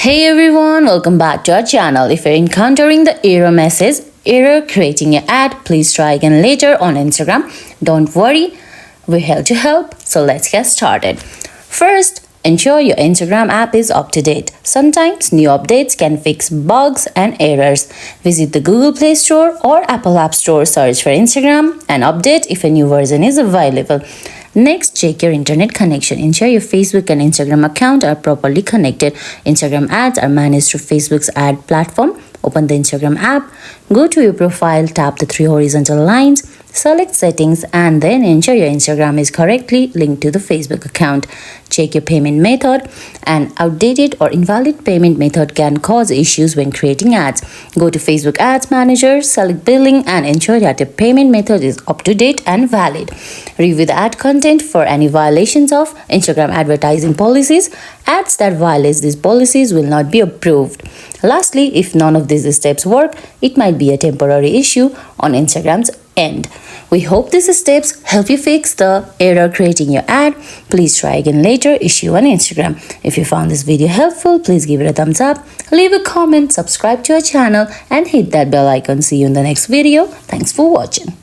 Hey everyone, welcome back to our channel. If you're encountering the error message, error creating your ad, please try again later on Instagram. Don't worry, we're here to help. So let's get started. First, ensure your Instagram app is up to date. Sometimes new updates can fix bugs and errors. Visit the Google Play Store or Apple App Store, search for Instagram and update if a new version is available. Next, check your internet connection. Ensure your Facebook and Instagram account are properly connected. Instagram ads are managed through Facebook's ad platform. Open the Instagram app, go to your profile, tap the three horizontal lines, select settings, and then ensure your Instagram is correctly linked to the Facebook account. Check your payment method. An outdated or invalid payment method can cause issues when creating ads. Go to Facebook Ads Manager, select billing, and ensure that your payment method is up to date and valid. Review the ad content for any violations of Instagram advertising policies. Ads that violate these policies will not be approved. Lastly, if none of these steps work, it might be a temporary issue on Instagram's end. We hope these steps help you fix the error creating your ad. Please try again later, issue on Instagram. If you found this video helpful, please give it a thumbs up, leave a comment, subscribe to our channel, and hit that bell icon. See you in the next video. Thanks for watching.